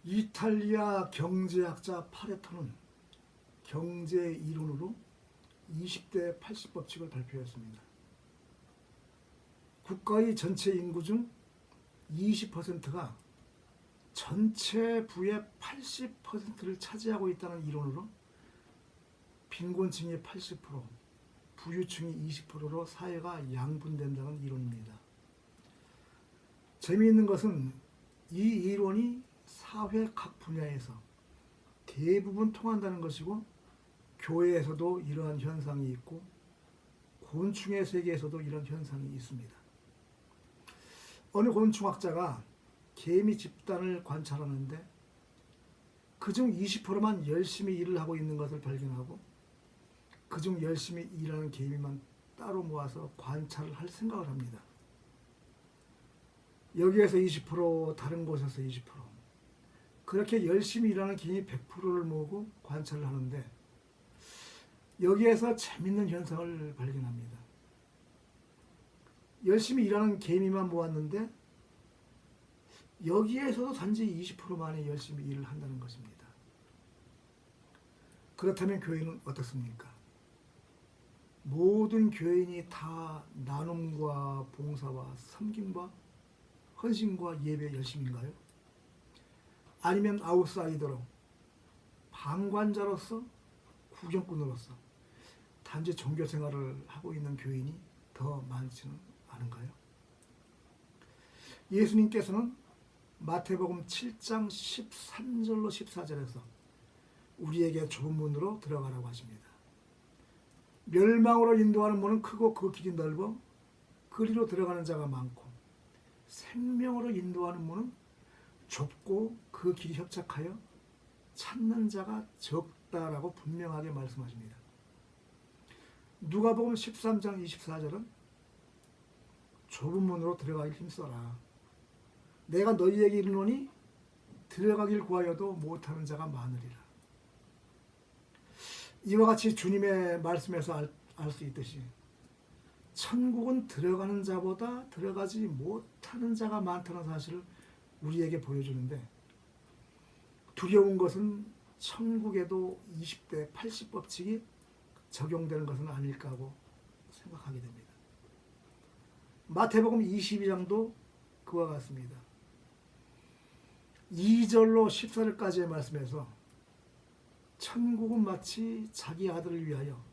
이탈리아 경제학자 파레토는 경제 이론으로 20대 80법칙을 발표했습니다. 국가의 전체 인구 중 20%가 전체 부의 80%를 차지하고 있다는 이론으로 빈곤층이 80%, 부유층이 20%로 사회가 양분된다는 이론입니다. 재미있는 것은 이 이론이 사회 각 분야에서 대부분 통한다는 것이고, 교회에서도 이러한 현상이 있고 곤충의 세계에서도 이런 현상이 있습니다. 어느 곤충학자가 개미 집단을 관찰하는데 그중 20%만 열심히 일을 하고 있는 것을 발견하고, 그중 열심히 일하는 개미만 따로 모아서 관찰을 할 생각을 합니다. 여기에서 20%, 다른 곳에서 20%, 그렇게 열심히 일하는 개미 100%를 모으고 관찰을 하는데, 여기에서 재밌는 현상을 발견합니다. 열심히 일하는 개미만 모았는데 여기에서도 단지 20%만이 열심히 일을 한다는 것입니다. 그렇다면 교회는 어떻습니까? 모든 교인이 다 나눔과 봉사와 섬김과 헌신과 예배 열심인가요? 아니면 아웃사이더로, 방관자로서, 구경꾼으로서 단지 종교 생활을 하고 있는 교인이 더 많지는 않은가요? 예수님께서는 마태복음 7장 13절로 14절에서 우리에게 좁은 문으로 들어가라고 하십니다. 멸망으로 인도하는 문은 크고 그 길이 넓어 그리로 들어가는 자가 많고, 생명으로 인도하는 문은 좁고 그 길이 협착하여 찾는 자가 적다라고 분명하게 말씀하십니다. 누가복음 13장 24절은 좁은 문으로 들어가길 힘써라. 내가 너희에게 이르노니 들어가길 구하여도 못하는 자가 많으리라. 이와 같이 주님의 말씀에서 알 수 있듯이 천국은 들어가는 자보다 들어가지 못하는 자가 많다는 사실을 우리에게 보여주는데, 두려운 것은 천국에도 20대 80법칙이 적용되는 것은 아닐까 하고 생각하게 됩니다. 마태복음 22장도 그와 같습니다. 2절로 14절까지의 말씀에서 천국은 마치 자기 아들을 위하여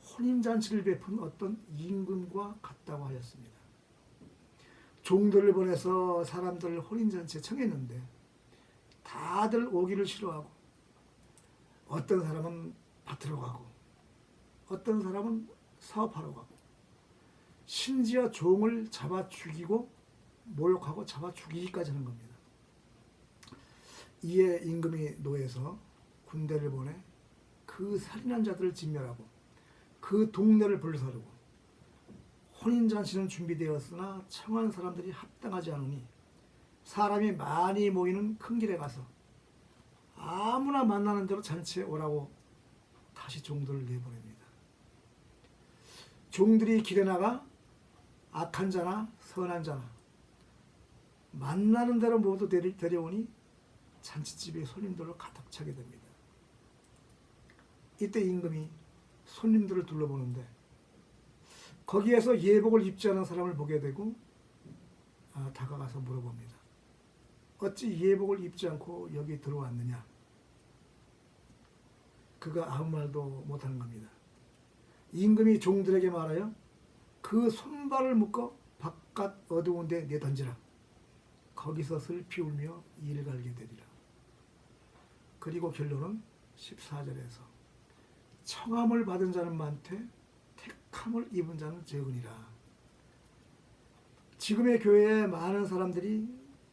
혼인잔치를 베푼 어떤 임금과 같다고 하였습니다. 종들을 보내서 사람들을 혼인잔치에 청했는데 다들 오기를 싫어하고, 어떤 사람은 밭으로 가고 어떤 사람은 사업하러 가고, 심지어 종을 잡아 죽이고 모욕하고 잡아 죽이기까지 하는 겁니다. 이에 임금이 노해서 군대를 보내 그 살인한 자들을 진멸하고 그 동네를 불사르고, 혼인잔치는 준비되었으나 청한 사람들이 합당하지 않으니 사람이 많이 모이는 큰 길에 가서 아무나 만나는 대로 잔치에 오라고 다시 종들을 내보냅니다. 종들이 길에 나가 악한 자나 선한 자나 만나는 대로 모두 데려오니 잔치집에 손님들로 가득 차게 됩니다. 이때 임금이 손님들을 둘러보는데 거기에서 예복을 입지 않은 사람을 보게 되고 다가가서 물어봅니다. 어찌 예복을 입지 않고 여기 들어왔느냐? 그가 아무 말도 못하는 겁니다. 임금이 종들에게 말하여 그 손발을 묶어 바깥 어두운 데 내던지라. 거기서 슬피 울며 이를 갈게 되리라. 그리고 결론은 14절에서 청함을 받은 자는 많되 택함을 입은 자는 적으니라. 지금의 교회에 많은 사람들이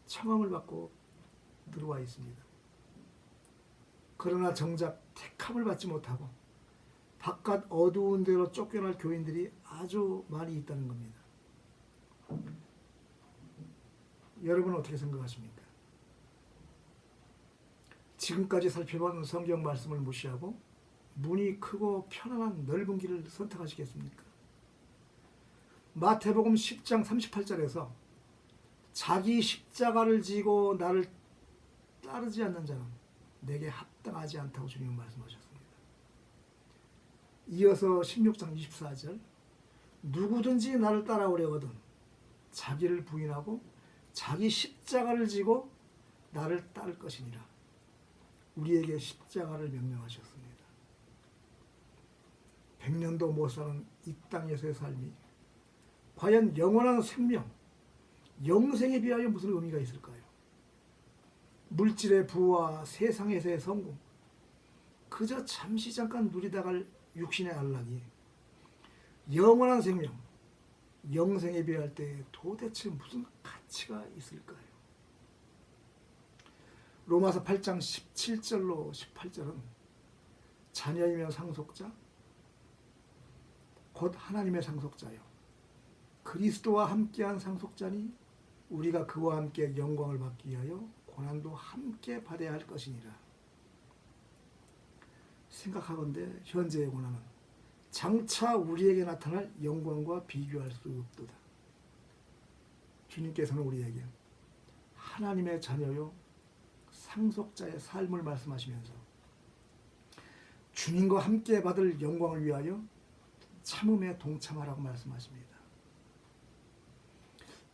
청함을 받고 들어와 있습니다. 그러나 정작 택함을 받지 못하고 바깥 어두운 데로 쫓겨날 교인들이 아주 많이 있다는 겁니다. 여러분은 어떻게 생각하십니까? 지금까지 살펴본 성경 말씀을 무시하고 문이 크고 편안한 넓은 길을 선택하시겠습니까? 마태복음 10장 38절에서 자기 십자가를 지고 나를 따르지 않는 자는 내게 합당하지 않다고 주님은 말씀하셨습니다. 이어서 16장 24절 누구든지 나를 따라오려거든 자기를 부인하고 자기 십자가를 지고 나를 따를 것이니라. 우리에게 십자가를 명령하셨습니다. 100년도 못 사는 이 땅에서의 삶이 과연 영원한 생명, 영생에 비하여 무슨 의미가 있을까요? 물질의 부와 세상에서의 성공, 그저 잠시 잠깐 누리다갈 육신의 안락이 영원한 생명, 영생에 비할 때 도대체 무슨 가치가 있을까요? 로마서 8장 17절로 18절은 자녀이며 상속자, 곧 하나님의 상속자요. 그리스도와 함께한 상속자니 우리가 그와 함께 영광을 받기 위하여 고난도 함께 받아야 할 것이니라. 생각하건대 현재의 고난은 장차 우리에게 나타날 영광과 비교할 수 없도다. 주님께서는 우리에게 하나님의 자녀요 상속자의 삶을 말씀하시면서 주님과 함께 받을 영광을 위하여 참음에 동참하라고 말씀하십니다.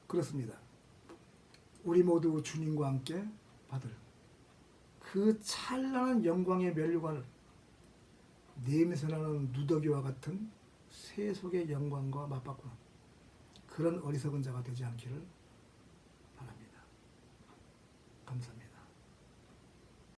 그렇습니다. 우리 모두 주님과 함께 받을 그 찬란한 영광의 면류관을 냄새나는 누더기와 같은 세속의 영광과 맞바꾸는 그런 어리석은 자가 되지 않기를 바랍니다. 감사합니다.